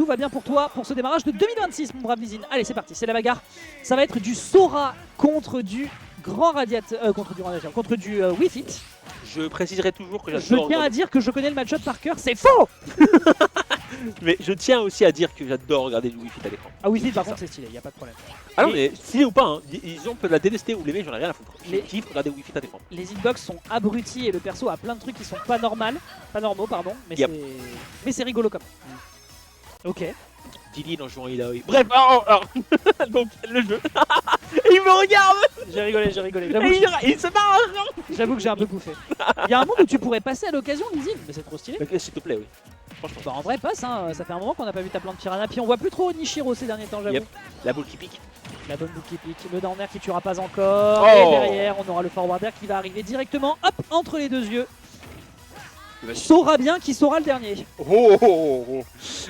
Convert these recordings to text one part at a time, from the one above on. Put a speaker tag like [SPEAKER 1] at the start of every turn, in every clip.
[SPEAKER 1] tout va bien pour toi pour ce démarrage de 2026, mon brave Vizine. Allez, c'est parti, c'est la bagarre. Ça va être du Sora contre du Grand Radiateur, contre du Wii Fit.
[SPEAKER 2] Je préciserai toujours que
[SPEAKER 1] Je
[SPEAKER 2] j'adore.
[SPEAKER 1] tiens à dire que je connais le match-up par cœur, c'est faux.
[SPEAKER 2] Mais je tiens aussi à dire que j'adore regarder du Wi-Fi à l'écran.
[SPEAKER 1] Ah, Wii Fit, par contre, c'est stylé, y a pas de problème.
[SPEAKER 2] Ah non, mais stylé ou pas, hein. Ils ont peut la détester ou l'aimer, j'en ai rien à foutre. Je
[SPEAKER 1] Les-
[SPEAKER 2] kiffe regarder Wi-Fi à l'écran.
[SPEAKER 1] Les hitbox sont abrutis et le perso a plein de trucs qui sont pas normaux, pardon, mais
[SPEAKER 2] Yep.
[SPEAKER 1] c'est rigolo quand même. Ok.
[SPEAKER 2] Dilly en jouant Ilaoi. Bref, alors, donc le jeu. Et il me regarde.
[SPEAKER 1] J'ai rigolé.
[SPEAKER 2] Et il se marre.
[SPEAKER 1] J'avoue que j'ai un peu bouffé. Il y a un monde où tu pourrais passer à l'occasion, Lizine, mais c'est trop stylé.
[SPEAKER 2] Ok, s'il te plaît, oui. Franchement.
[SPEAKER 1] Bah en vrai passe, hein. Ça fait un moment qu'on n'a pas vu ta plante piranha, puis on voit plus trop Nishiro ces derniers temps, j'avoue.
[SPEAKER 2] Yep. La boule qui pique.
[SPEAKER 1] La bonne boucle qui pique, le down air qui tuera pas encore,
[SPEAKER 2] Oh.
[SPEAKER 1] et derrière on aura le forwarder qui va arriver directement, hop, entre les deux yeux. Saura bien qui saura le dernier.
[SPEAKER 2] Oh.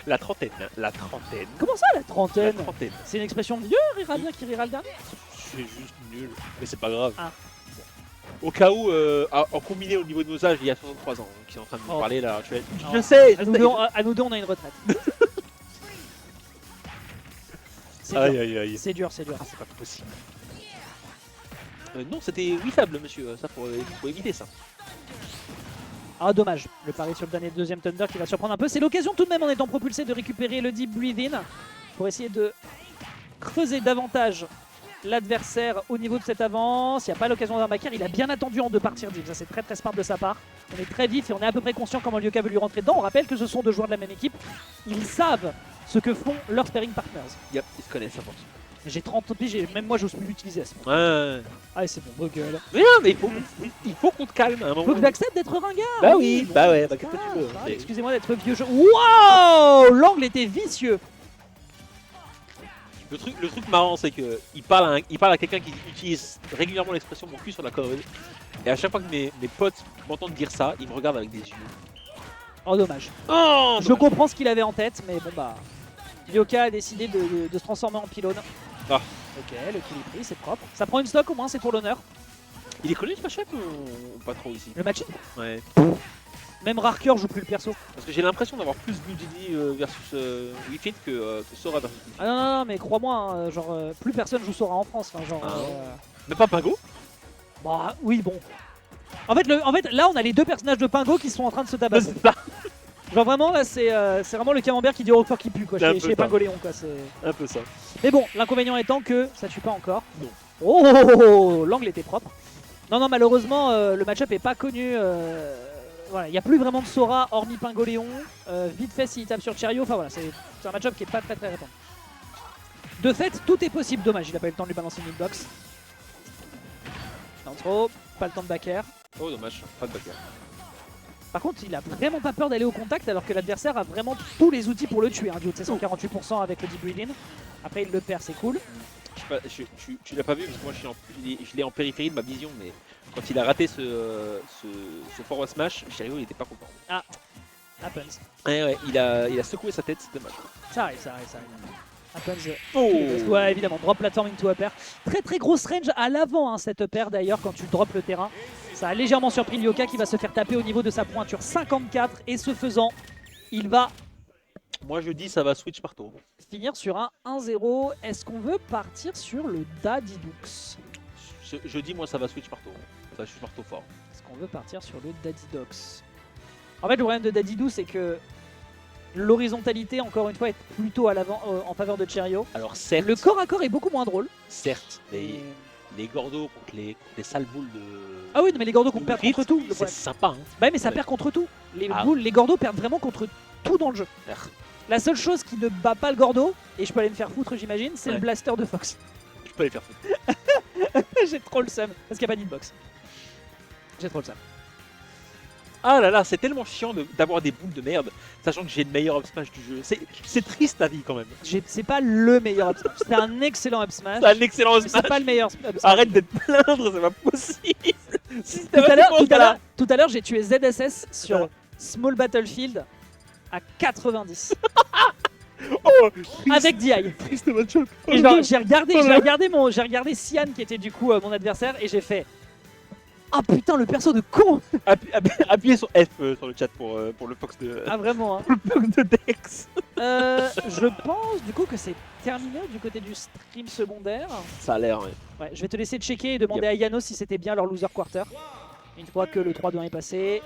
[SPEAKER 2] La trentaine. La trentaine.
[SPEAKER 1] Comment ça la
[SPEAKER 2] La
[SPEAKER 1] trentaine?
[SPEAKER 2] trentaine.
[SPEAKER 1] C'est une expression de vieux, rira bien qui rira le dernier?
[SPEAKER 2] C'est juste nul. Mais c'est pas grave.
[SPEAKER 1] Ah.
[SPEAKER 2] Au cas où, en combiné au niveau de nos âges, il y a 63 ans qui sont en train de nous
[SPEAKER 1] Oh.
[SPEAKER 2] parler là. Je
[SPEAKER 1] Non.
[SPEAKER 2] sais.
[SPEAKER 1] À nous deux on a une retraite. C'est dur,
[SPEAKER 2] Aïe.
[SPEAKER 1] c'est dur.
[SPEAKER 2] Ah, c'est pas possible. Non, c'était Wifable, monsieur. Ça, faut éviter ça.
[SPEAKER 1] Ah dommage, le pari sur le dernier deuxième Thunder qui va surprendre un peu. C'est l'occasion tout de même en étant propulsé de récupérer le Deep Breathe-In pour essayer de creuser davantage l'adversaire au niveau de cette avance. Il n'y a pas l'occasion d'un backer, il a bien attendu en deux partir Deep. Ça c'est très smart de sa part. On est très vif et on est à peu près conscient comment Lyoka veut lui rentrer dedans. On rappelle que ce sont deux joueurs de la même équipe. Ils savent ce que font leurs sparring partners.
[SPEAKER 2] Yep, ils se connaissent, ça pense.
[SPEAKER 1] J'ai 30 piges et même moi j'ose plus l'utiliser à ce moment.
[SPEAKER 2] Ouais.
[SPEAKER 1] Ah c'est bon, beau gueule.
[SPEAKER 2] Mais non, mais il faut qu'on te calme à un moment.
[SPEAKER 1] Faut que j'accepte d'être ringard.
[SPEAKER 2] Bah oui,
[SPEAKER 1] bon,
[SPEAKER 2] bah ouais,
[SPEAKER 1] c'est
[SPEAKER 2] bah qu'est-ce
[SPEAKER 1] pas
[SPEAKER 2] que tu
[SPEAKER 1] grave,
[SPEAKER 2] veux.
[SPEAKER 1] c'est pas grave.
[SPEAKER 2] Mais-
[SPEAKER 1] Excusez-moi d'être vieux jeu. Wow, l'angle était vicieux.
[SPEAKER 2] Le truc marrant, c'est que il parle à quelqu'un qui utilise régulièrement l'expression mon cul sur la corde. Et à chaque fois que mes potes m'entendent dire ça, ils me regardent avec des yeux.
[SPEAKER 1] Oh dommage.
[SPEAKER 2] Oh,
[SPEAKER 1] Je comprends ce qu'il avait en tête, mais bon bah. Lyoka a décidé de se transformer en pylône.
[SPEAKER 2] Ah.
[SPEAKER 1] Ok, le kill est pris, c'est propre. Ça prend une stock au moins, c'est pour l'honneur.
[SPEAKER 2] Il est connu ce match-up ou pas trop ici?
[SPEAKER 1] Le match,
[SPEAKER 2] Ouais.
[SPEAKER 1] même Rarker joue plus le perso.
[SPEAKER 2] Parce que j'ai l'impression d'avoir plus vu Didi versus Wifit que Sora versus Wifit.
[SPEAKER 1] Ah non, mais crois-moi, hein, genre plus personne joue Sora en France. Enfin, genre,
[SPEAKER 2] Ah. Mais pas Pingo?
[SPEAKER 1] bah oui, bon. En fait, là, on a les deux personnages de Pingo qui sont en train de se tabasser.
[SPEAKER 2] C'est ça.
[SPEAKER 1] Genre vraiment, là, c'est vraiment le camembert qui dit au qui pue, quoi,
[SPEAKER 2] C'est un
[SPEAKER 1] chez
[SPEAKER 2] peu ça.
[SPEAKER 1] Pingoléon, quoi.
[SPEAKER 2] Un peu ça.
[SPEAKER 1] Mais bon, l'inconvénient étant que ça tue pas encore.
[SPEAKER 2] Non.
[SPEAKER 1] Oh, l'angle était propre. Non, malheureusement, le match-up est pas connu. Voilà, il n'y a plus vraiment de Sora, hormis Pingoléon. Vite fait, s'il tape sur Cherio, enfin voilà, c'est un match-up qui est pas très répandu. De fait, tout est possible. Dommage, il a pas eu le temps de lui balancer une hitbox. Non, trop, pas le temps de backer.
[SPEAKER 2] Oh dommage, pas de backer.
[SPEAKER 1] Par contre, il a vraiment pas peur d'aller au contact alors que l'adversaire a vraiment tous les outils pour le tuer. Du haut de ses 148% avec le Deep Breathe-In. Après, il le perd, c'est cool.
[SPEAKER 2] Je sais pas, tu l'as pas vu parce que moi je l'ai en périphérie de ma vision, mais quand il a raté ce forward smash, Cherio il était pas content.
[SPEAKER 1] Happens.
[SPEAKER 2] Ouais, il a secoué sa tête, c'est dommage.
[SPEAKER 1] Ça arrive. Happens.
[SPEAKER 2] Oh.
[SPEAKER 1] Ouais, évidemment, drop platform into upper. Très grosse range à l'avant, hein, cette upper d'ailleurs, quand tu drops le terrain. Ça a légèrement surpris Lyoka qui va se faire taper au niveau de sa pointure 54. Et ce faisant, il va
[SPEAKER 2] Moi je dis ça va switch partout.
[SPEAKER 1] finir sur un 1-0. Est-ce qu'on veut partir sur le Daddydux?
[SPEAKER 2] Je dis moi ça va switch partout. Ça va switch partout fort.
[SPEAKER 1] Est-ce qu'on veut partir sur le Daddydux? En fait, le problème de Daddydou, c'est que l'horizontalité, encore une fois, est plutôt à l'avant en faveur de Cherio.
[SPEAKER 2] Alors certes,
[SPEAKER 1] Le corps à corps est beaucoup moins drôle.
[SPEAKER 2] certes, les gordos contre les sales boules de...
[SPEAKER 1] Ah oui, mais les gordos qu'on perd
[SPEAKER 2] Wifit,
[SPEAKER 1] contre tout. le
[SPEAKER 2] c'est
[SPEAKER 1] problème.
[SPEAKER 2] sympa hein.
[SPEAKER 1] Bah oui, mais ça
[SPEAKER 2] Ouais.
[SPEAKER 1] perd contre tout. Les
[SPEAKER 2] Ah.
[SPEAKER 1] boules, les gordos perdent vraiment contre tout dans le jeu.
[SPEAKER 2] Ah.
[SPEAKER 1] La seule chose qui ne bat pas le gordo, et je peux aller me faire foutre j'imagine, c'est
[SPEAKER 2] Ouais.
[SPEAKER 1] le blaster de Fox.
[SPEAKER 2] Je peux les faire foutre.
[SPEAKER 1] J'ai trop le seum, parce qu'il n'y a pas d'hitbox. J'ai trop le seum.
[SPEAKER 2] Ah là là, c'est tellement chiant d'avoir des boules de merde, sachant que j'ai le meilleur up smash du jeu. C'est triste la vie quand même.
[SPEAKER 1] C'est pas le meilleur up smash, c'est un excellent up smash.
[SPEAKER 2] C'est un excellent up
[SPEAKER 1] mais
[SPEAKER 2] smash.
[SPEAKER 1] c'est pas le meilleur up smash.
[SPEAKER 2] Arrête d'être plaindre, c'est pas possible.
[SPEAKER 1] Tout à l'heure, j'ai tué ZSS sur
[SPEAKER 2] Ouais.
[SPEAKER 1] Small Battlefield à 90
[SPEAKER 2] Oh,
[SPEAKER 1] avec DI.
[SPEAKER 2] triste match-up.
[SPEAKER 1] Et genre, j'ai regardé Sian qui était du coup mon adversaire et j'ai fait Ah putain, le perso de con.
[SPEAKER 2] Appuyez sur F sur le chat pour le Fox de,
[SPEAKER 1] Ah vraiment hein.
[SPEAKER 2] le Fox de Dex.
[SPEAKER 1] Je pense du coup que c'est terminé du côté du stream secondaire.
[SPEAKER 2] Ça a l'air, ouais.
[SPEAKER 1] Ouais, je vais te laisser checker et demander à Yano si c'était bien leur loser quarter. Une fois que le 3-2-1 est passé.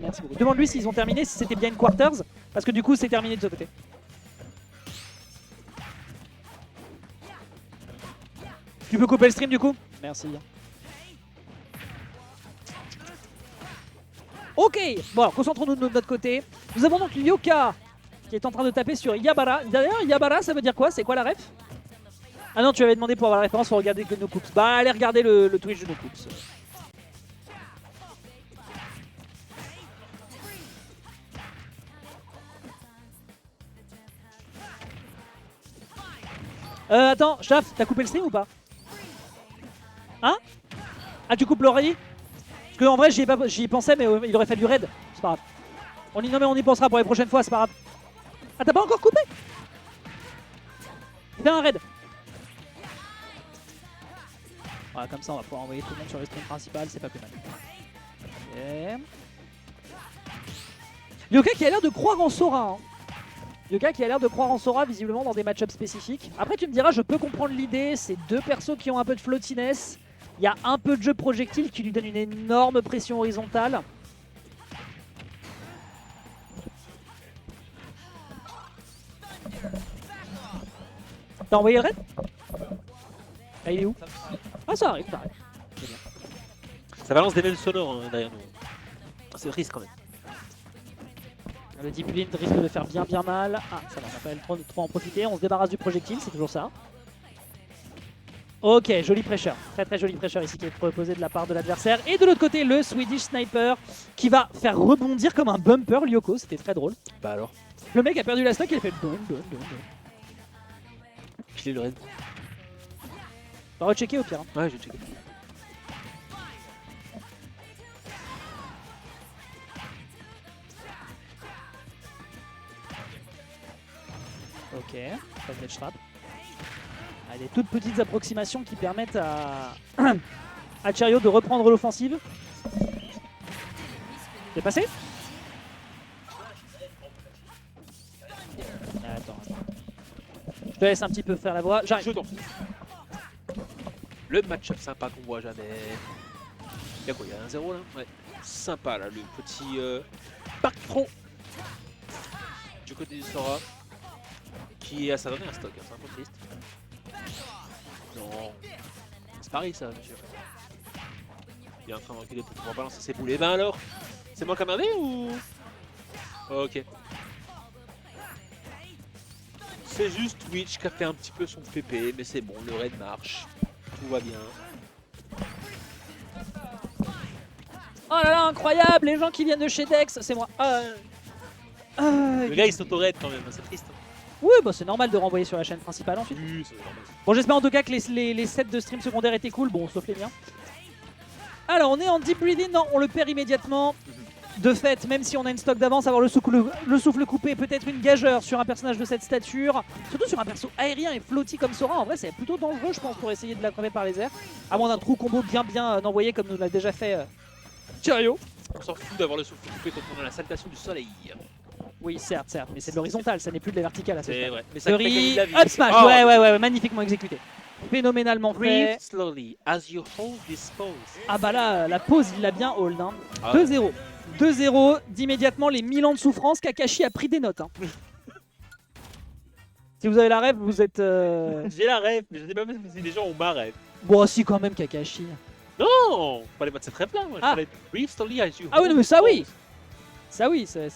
[SPEAKER 1] Merci beaucoup. Demande-lui s'ils ont terminé, si c'était bien une quarters. Parce que du coup c'est terminé de ce côté. Tu peux couper le stream du coup? Merci. Ok, bon alors concentrons-nous de notre côté. Nous avons donc Lyoka qui est en train de taper sur Yabara. D'ailleurs Yabara ça veut dire quoi? C'est quoi la ref? Ah non, tu avais demandé pour avoir la référence, faut regarder que NoCoops. Bah allez regarder le Twitch de NoCoops. Attends, Chaf, t'as coupé le stream ou pas? Hein? Ah tu coupes l'oreille? Parce que en vrai j'y pensais mais il aurait fallu raid. C'est pas grave. Non mais on y pensera pour les prochaines fois, c'est pas grave. Ah t'as pas encore coupé? Fais un raid. Voilà, comme ça on va pouvoir envoyer tout le monde sur le stream principal, c'est pas plus mal. Ok. Lyoka qui a l'air de croire en Sora. Hein. Lyoka qui a l'air de croire en Sora visiblement dans des match-ups spécifiques. Après tu me diras, je peux comprendre l'idée, c'est deux persos qui ont un peu de floatiness. Il y a un peu de jeu projectile qui lui donne une énorme pression horizontale. T'as envoyé le raid? Ah il est où? Ah ça arrive, ça arrive. C'est bien.
[SPEAKER 2] Ça balance des mails sonores derrière nous. C'est triste quand même.
[SPEAKER 1] Le Deep Blind risque de faire bien mal. Ah ça va, on n'a pas trop en profiter. On se débarrasse du projectile, c'est toujours ça. Ok, joli pressure. Très très joli pressure ici qui est proposé de la part de l'adversaire. Et de l'autre côté, le Swedish Sniper qui va faire rebondir comme un bumper Lyoko. C'était très drôle.
[SPEAKER 2] Bah alors.
[SPEAKER 1] Le mec a perdu la stock et il a fait don.
[SPEAKER 2] Filer le raid.
[SPEAKER 1] On va rechecker au pire. Hein.
[SPEAKER 2] Ouais, je vais checker.
[SPEAKER 1] Ok, pas de trap. Ah, des toutes petites approximations qui permettent à Cherio de reprendre l'offensive. C'est passé? Attends. Je te laisse un petit peu faire la voix. J'arrive.
[SPEAKER 2] Jetons. Le match-up sympa qu'on voit jamais. Il y a quoi? Il y a un 0 là? Ouais. Sympa là, le petit pack pro du côté du Sora qui est à sa dernière stock, hein. C'est un peu triste. Non, c'est pareil ça, monsieur. Il est en train de reculer pour pouvoir balancer ses boulets. Ben alors, c'est moi qui a merdé ou? Ok. C'est juste Twitch qui a fait un petit peu son PP, mais c'est bon, le raid marche. Tout va bien.
[SPEAKER 1] Oh là là, incroyable! Les gens qui viennent de chez Dex, c'est moi.
[SPEAKER 2] Le gars il s'auto-raid quand même, c'est triste.
[SPEAKER 1] Oui, bah c'est normal de renvoyer sur la chaîne principale ensuite.
[SPEAKER 2] Oui, c'est normal.
[SPEAKER 1] Bon, j'espère en tout cas que les sets de stream secondaire étaient cool, bon, sauf les miens. Alors, on est en deep breathing, non, on le perd immédiatement. De fait, même si on a une stock d'avance, avoir le souffle coupé peut être une gageure sur un personnage de cette stature. Surtout sur un perso aérien et flotti comme Sora, en vrai c'est plutôt dangereux je pense pour essayer de la crever par les airs. À moins d'un trou combo bien envoyé comme nous l'a déjà fait Cherio.
[SPEAKER 2] On s'en fout d'avoir le souffle coupé quand on a la salutation du soleil.
[SPEAKER 1] Oui, certes, mais c'est de l'horizontal, ça n'est plus de la verticale à ce
[SPEAKER 2] C'est
[SPEAKER 1] stade.
[SPEAKER 2] vrai. Mais ça crée quand même de la vie.
[SPEAKER 1] Up smash,
[SPEAKER 2] Oh,
[SPEAKER 1] ouais, magnifiquement exécuté. Phénoménalement fait.
[SPEAKER 2] Breathe slowly as you hold this pose.
[SPEAKER 1] Ah bah là, la pause, il l'a bien hold. Hein.
[SPEAKER 2] Ah.
[SPEAKER 1] 2-0. 2-0, d'immédiatement les 1000 ans de souffrance. Kakashi a pris des notes. Hein. Si vous avez la rêve, vous êtes...
[SPEAKER 2] J'ai la rêve, mais je sais pas même si les gens ont ma rêve.
[SPEAKER 1] Bon, si quand même, Kakashi.
[SPEAKER 2] Non, fallait pas de cette rêve là. Moi, je
[SPEAKER 1] Ah.
[SPEAKER 2] parlais de breathe slowly as you hold
[SPEAKER 1] Ah oui, non, mais ça
[SPEAKER 2] this
[SPEAKER 1] oui.
[SPEAKER 2] pose.
[SPEAKER 1] Ça oui, c'est